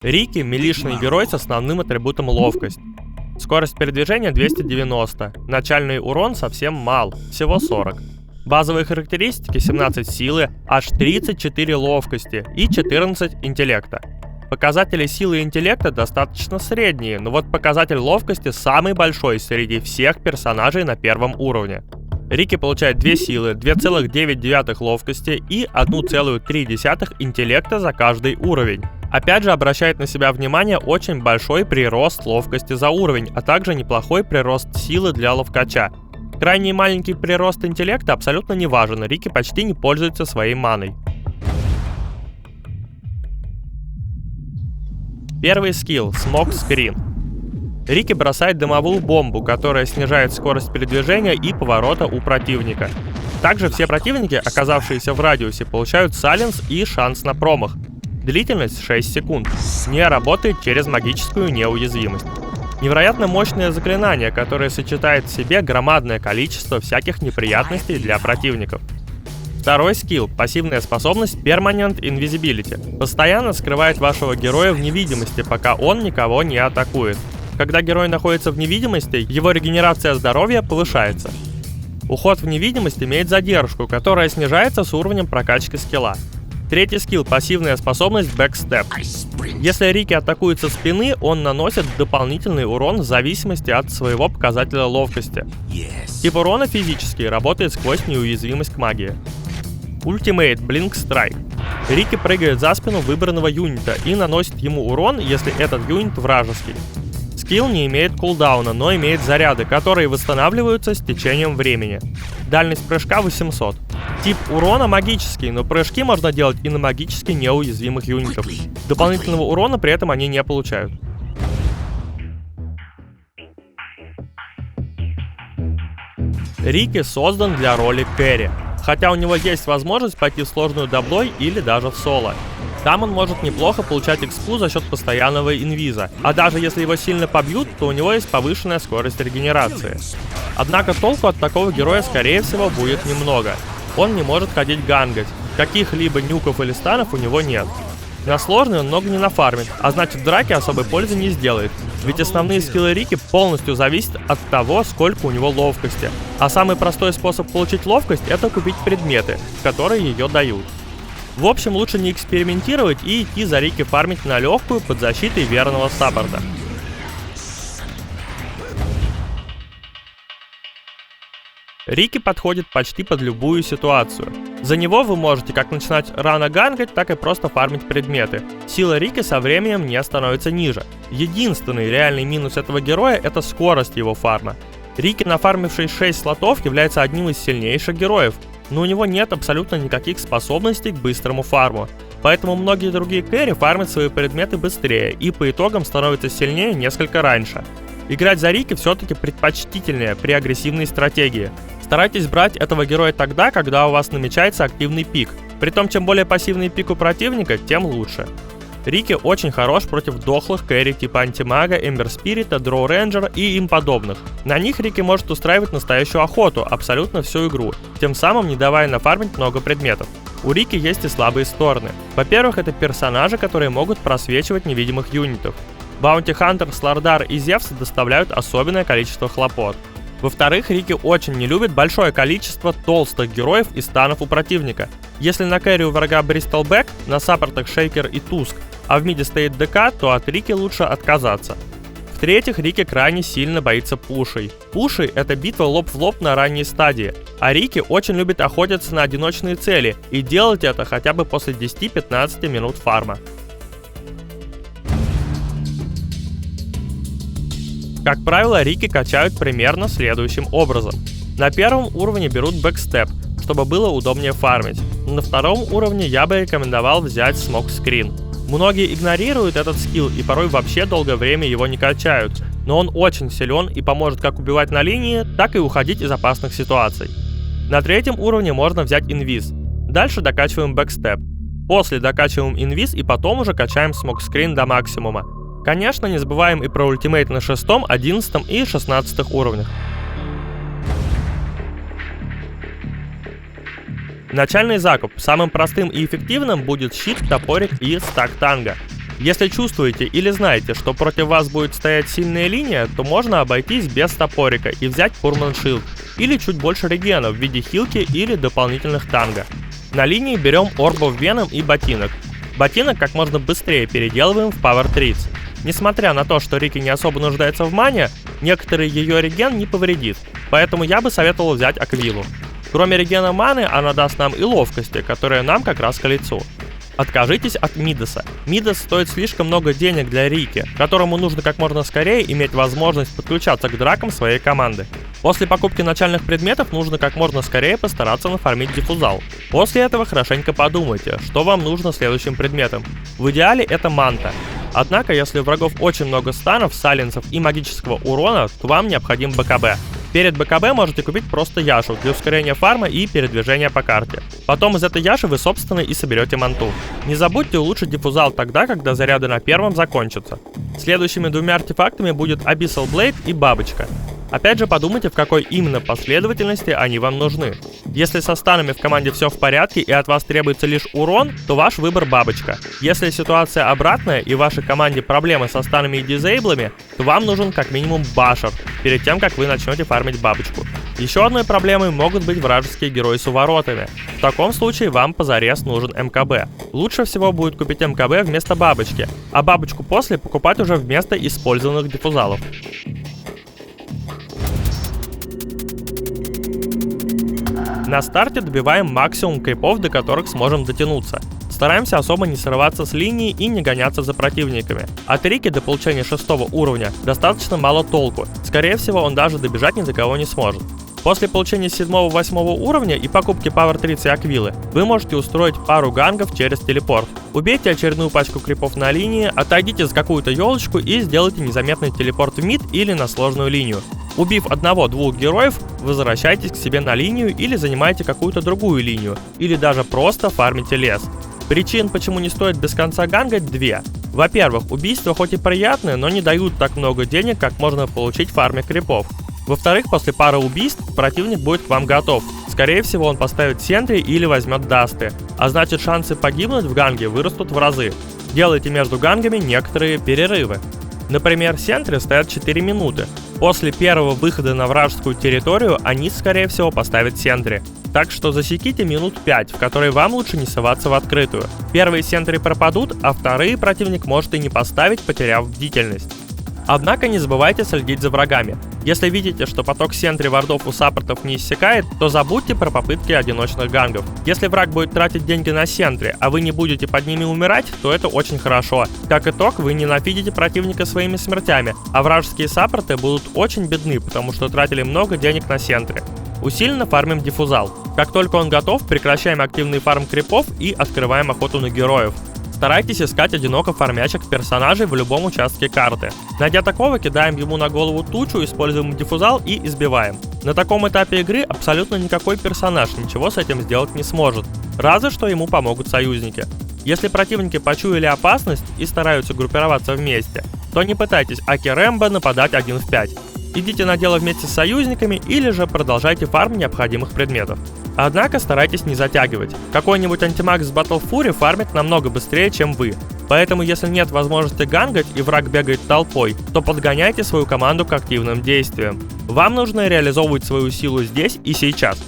Рики – милишный герой с основным атрибутом ловкость. Скорость передвижения 290, начальный урон совсем мал, всего 40. Базовые характеристики 17 силы, аж 34 ловкости и 14 интеллекта. Показатели силы и интеллекта достаточно средние, но вот показатель ловкости самый большой среди всех персонажей на первом уровне. Рики получает 2 силы, 2,9 ловкости и 1,3 интеллекта за каждый уровень. Опять же обращает на себя внимание очень большой прирост ловкости за уровень, а также неплохой прирост силы для ловкача. Крайне маленький прирост интеллекта абсолютно не важен, Рики почти не пользуется своей маной. Первый скилл – Smoke Screen. Рики бросает дымовую бомбу, которая снижает скорость передвижения и поворота у противника. Также все противники, оказавшиеся в радиусе, получают сайленс и шанс на промах. Длительность 6 секунд. Не работает через магическую неуязвимость. Невероятно мощное заклинание, которое сочетает в себе громадное количество всяких неприятностей для противников. Второй скилл – пассивная способность Permanent Invisibility. Постоянно скрывает вашего героя в невидимости, пока он никого не атакует. Когда герой находится в невидимости, его регенерация здоровья повышается. Уход в невидимость имеет задержку, которая снижается с уровнем прокачки скилла. Третий скилл – пассивная способность Backstep. Если Рики атакует со спины, он наносит дополнительный урон в зависимости от своего показателя ловкости. Тип урона физический, работает сквозь неуязвимость к магии. Ultimate Blink Strike. Рики прыгает за спину выбранного юнита и наносит ему урон, если этот юнит вражеский. Скилл не имеет кулдауна, но имеет заряды, которые восстанавливаются с течением времени. Дальность прыжка 800. Тип урона магический, но прыжки можно делать и на магически неуязвимых юнитов. Дополнительного урона при этом они не получают. Рики создан для роли кэрри, хотя у него есть возможность пойти в сложную даблой или даже в соло. Там он может неплохо получать экспу за счет постоянного инвиза, а даже если его сильно побьют, то у него есть повышенная скорость регенерации. Однако толку от такого героя скорее всего будет немного. Он не может ходить гангать, каких-либо нюков или станов у него нет. На сложный он много не нафармит, а значит в драке особой пользы не сделает, ведь основные скиллы Рики полностью зависят от того, сколько у него ловкости. А самый простой способ получить ловкость – это купить предметы, которые ее дают. В общем, лучше не экспериментировать и идти за Рики фармить на легкую под защитой верного саппорта. Рики подходит почти под любую ситуацию. За него вы можете как начинать рано гангать, так и просто фармить предметы. Сила Рики со временем не становится ниже. Единственный реальный минус этого героя – это скорость его фарма. Рики, нафармивший 6 слотов, является одним из сильнейших героев, но у него нет абсолютно никаких способностей к быстрому фарму. Поэтому многие другие кэрри фармят свои предметы быстрее и по итогам становятся сильнее несколько раньше. Играть за Рики все-таки предпочтительнее при агрессивной стратегии. Старайтесь брать этого героя тогда, когда у вас намечается активный пик. Притом, чем более пассивный пик у противника, тем лучше. Рики очень хорош против дохлых кэрри типа антимага, эмбер спирита, дроу рейнджера и им подобных. На них Рики может устраивать настоящую охоту абсолютно всю игру, тем самым не давая нафармить много предметов. У Рики есть и слабые стороны. Во-первых, это персонажи, которые могут просвечивать невидимых юнитов. Баунти Хантер, Слардар и Зевс доставляют особенное количество хлопот. Во-вторых, Рики очень не любит большое количество толстых героев и станов у противника. Если на кэрри у врага Бристолбэк, на саппортах Шейкер и Туск, а в миде стоит ДК, то от Рики лучше отказаться. В-третьих, Рики крайне сильно боится пушей. Пуши — это битва лоб в лоб на ранней стадии, а Рики очень любит охотиться на одиночные цели и делать это хотя бы после 10-15 минут фарма. Как правило, Рики качают примерно следующим образом. На первом уровне берут бэкстеп, чтобы было удобнее фармить. На втором уровне я бы рекомендовал взять Smoke Screen. Многие игнорируют этот скилл и порой вообще долгое время его не качают, но он очень силен и поможет как убивать на линии, так и уходить из опасных ситуаций. На третьем уровне можно взять инвиз. Дальше докачиваем бэкстеп. После докачиваем инвиз и потом уже качаем Smoke Screen до максимума. Конечно, не забываем и про ультимейт на 6, 11 и 16 уровнях. Начальный закуп. Самым простым и эффективным будет щит, топорик и стак танга. Если чувствуете или знаете, что против вас будет стоять сильная линия, то можно обойтись без топорика и взять Purman Shield, или чуть больше регена в виде хилки или дополнительных танго. На линии берем орбов Веном и ботинок. Ботинок как можно быстрее переделываем в Power Treats. Несмотря на то, что Рики не особо нуждается в мане, некоторый ее реген не повредит, поэтому я бы советовал взять Аквилу. Кроме регена маны, она даст нам и ловкости, которые нам как раз к лицу. Откажитесь от Мидаса. Мидас стоит слишком много денег для Рики, которому нужно как можно скорее иметь возможность подключаться к дракам своей команды. После покупки начальных предметов нужно как можно скорее постараться нафармить диффузал. После этого хорошенько подумайте, что вам нужно следующим предметом. В идеале это манта. Однако, если у врагов очень много станов, сайленсов и магического урона, то вам необходим БКБ. Перед БКБ можете купить просто яшу для ускорения фарма и передвижения по карте. Потом из этой яши вы собственно и соберете манту. Не забудьте улучшить диффузал тогда, когда заряды на первом закончатся. Следующими двумя артефактами будет Abyssal Blade и бабочка. Опять же подумайте, в какой именно последовательности они вам нужны. Если со станами в команде все в порядке и от вас требуется лишь урон, то ваш выбор бабочка. Если ситуация обратная и в вашей команде проблемы со станами и дизейблами, то вам нужен как минимум башер, перед тем как вы начнете фармить бабочку. Еще одной проблемой могут быть вражеские герои с уворотами. В таком случае вам позарез нужен МКБ. Лучше всего будет купить МКБ вместо бабочки, а бабочку после покупать уже вместо использованных диффузалов. На старте добиваем максимум крипов, до которых сможем дотянуться. Стараемся особо не срываться с линии и не гоняться за противниками. От Рики до получения 6 уровня достаточно мало толку, скорее всего он даже добежать ни до кого не сможет. После получения 7-8 уровня и покупки Power Treats и Аквилы, вы можете устроить пару гангов через телепорт. Убейте очередную пачку крипов на линии, отойдите за какую-то елочку и сделайте незаметный телепорт в мид или на сложную линию. Убив одного-двух героев, возвращайтесь к себе на линию или занимайте какую-то другую линию, или даже просто фармите лес. Причин, почему не стоит без конца гангать, две. Во-первых, убийства хоть и приятные, но не дают так много денег, как можно получить в фарме крипов. Во-вторых, после пары убийств противник будет к вам готов. Скорее всего, он поставит сентри или возьмет дасты, а значит шансы погибнуть в ганге вырастут в разы. Делайте между гангами некоторые перерывы. Например, сентри стоят 4 минуты. После первого выхода на вражескую территорию они, скорее всего, поставят сентри. Так что засеките минут 5, в которые вам лучше не соваться в открытую. Первые сентри пропадут, а вторые противник может и не поставить, потеряв бдительность. Однако не забывайте следить за врагами. Если видите, что поток сентри вардов у саппортов не иссякает, то забудьте про попытки одиночных гангов. Если враг будет тратить деньги на сентри, а вы не будете под ними умирать, то это очень хорошо. Как итог, вы ненавидите противника своими смертями, а вражеские саппорты будут очень бедны, потому что тратили много денег на сентри. Усиленно фармим диффузал. Как только он готов, прекращаем активный фарм крипов и открываем охоту на героев. Старайтесь искать одиноко фармящих персонажей в любом участке карты. Найдя такого, кидаем ему на голову тучу, используем диффузал и избиваем. На таком этапе игры абсолютно никакой персонаж ничего с этим сделать не сможет, разве что ему помогут союзники. Если противники почуяли опасность и стараются группироваться вместе, то не пытайтесь аки Рэмбо нападать 1 в 5. Идите на дело вместе с союзниками или же продолжайте фарм необходимых предметов. Однако старайтесь не затягивать. Какой-нибудь антимаг с Battle Fury фармит намного быстрее, чем вы. Поэтому если нет возможности гангать и враг бегает толпой, то подгоняйте свою команду к активным действиям. Вам нужно реализовывать свою силу здесь и сейчас.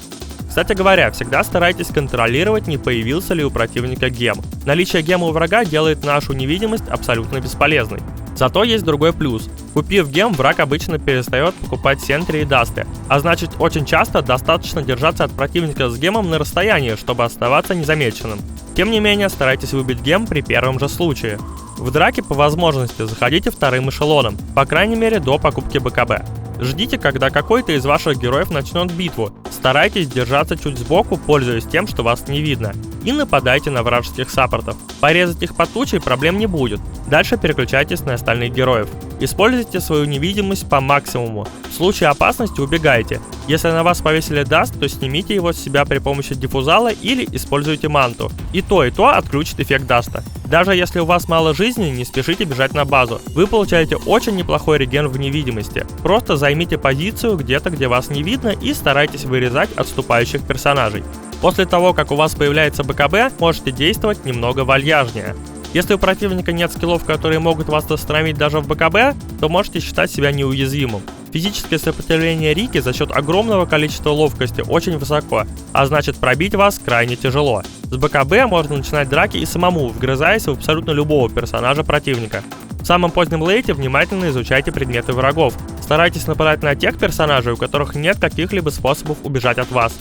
Кстати говоря, всегда старайтесь контролировать, не появился ли у противника гем. Наличие гема у врага делает нашу невидимость абсолютно бесполезной. Зато есть другой плюс. Купив гем, враг обычно перестает покупать сентри и дасты, а значит очень часто достаточно держаться от противника с гемом на расстоянии, чтобы оставаться незамеченным. Тем не менее, старайтесь выбить гем при первом же случае. В драке по возможности заходите вторым эшелоном, по крайней мере до покупки БКБ. Ждите, когда какой-то из ваших героев начнет битву, старайтесь держаться чуть сбоку, пользуясь тем, что вас не видно, и нападайте на вражеских саппортов. Порезать их под тучей проблем не будет, дальше переключайтесь на остальных героев. Используйте свою невидимость по максимуму, в случае опасности убегайте. Если на вас повесили даст, то снимите его с себя при помощи диффузала или используйте манту. И то отключит эффект даста. Даже если у вас мало жизни, не спешите бежать на базу. Вы получаете очень неплохой реген в невидимости. Просто займите позицию где-то, где вас не видно, и старайтесь вырезать отступающих персонажей. После того, как у вас появляется БКБ, можете действовать немного вальяжнее. Если у противника нет скиллов, которые могут вас остановить даже в БКБ, то можете считать себя неуязвимым. Физическое сопротивление Рики за счет огромного количества ловкости очень высоко, а значит пробить вас крайне тяжело. С БКБ можно начинать драки и самому, вгрызаясь в абсолютно любого персонажа противника. В самом позднем лейте внимательно изучайте предметы врагов. Старайтесь нападать на тех персонажей, у которых нет каких-либо способов убежать от вас.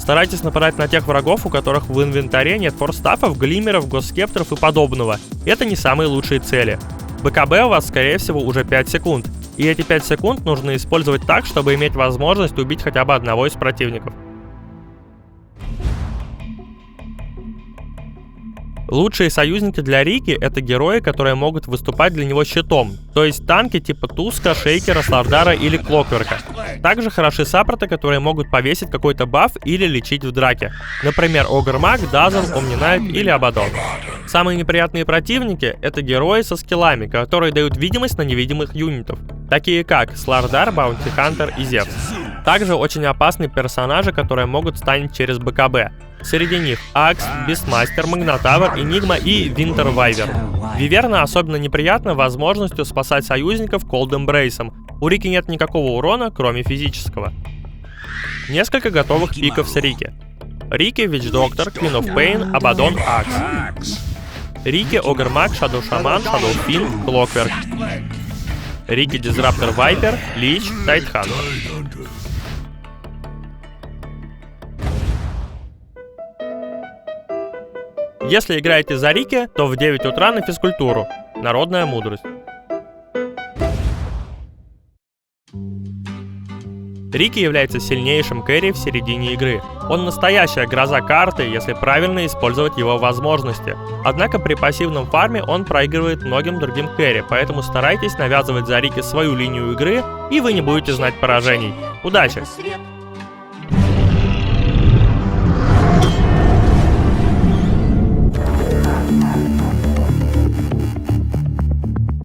Старайтесь нападать на тех врагов, у которых в инвентаре нет форстафов, глиммеров, госскептеров и подобного. Это не самые лучшие цели. БКБ у вас, скорее всего, уже 5 секунд. И эти 5 секунд нужно использовать так, чтобы иметь возможность убить хотя бы одного из противников. Лучшие союзники для Рики — это герои, которые могут выступать для него щитом, то есть танки типа Туска, Шейкера, Слардара или Клокверка. Также хороши саппорты, которые могут повесить какой-то баф или лечить в драке. Например, Огр-Маг, Дазл, Омнинайт или Абадон. Самые неприятные противники — это герои со скиллами, которые дают видимость на невидимых юнитов, такие как Слардар, Баунти Хантер и Зевс. Также очень опасны персонажи, которые могут станить через БКБ. Среди них Акс, Бестмастер, Магнотавр, Энигма и Винтер Вайвер. Виверна особенно неприятна возможностью спасать союзников Cold Embrace'ом. У Рики нет никакого урона, кроме физического. Несколько готовых пиков с Рики. Рики, Вич Доктор, Queen of Pain, Абадон, Акс. Рики, Огр-Маг, Шадоу Шаман, Шадоу Финн, Клокверк. Рики, Дизраптор Вайпер, Лич, Тайтхантер. Если играете за Рики, то в 9 утра на физкультуру. Народная мудрость. Рики является сильнейшим кэрри в середине игры. Он настоящая гроза карты, если правильно использовать его возможности. Однако при пассивном фарме он проигрывает многим другим кэрри, поэтому старайтесь навязывать за Рики свою линию игры, и вы не будете знать поражений. Удачи!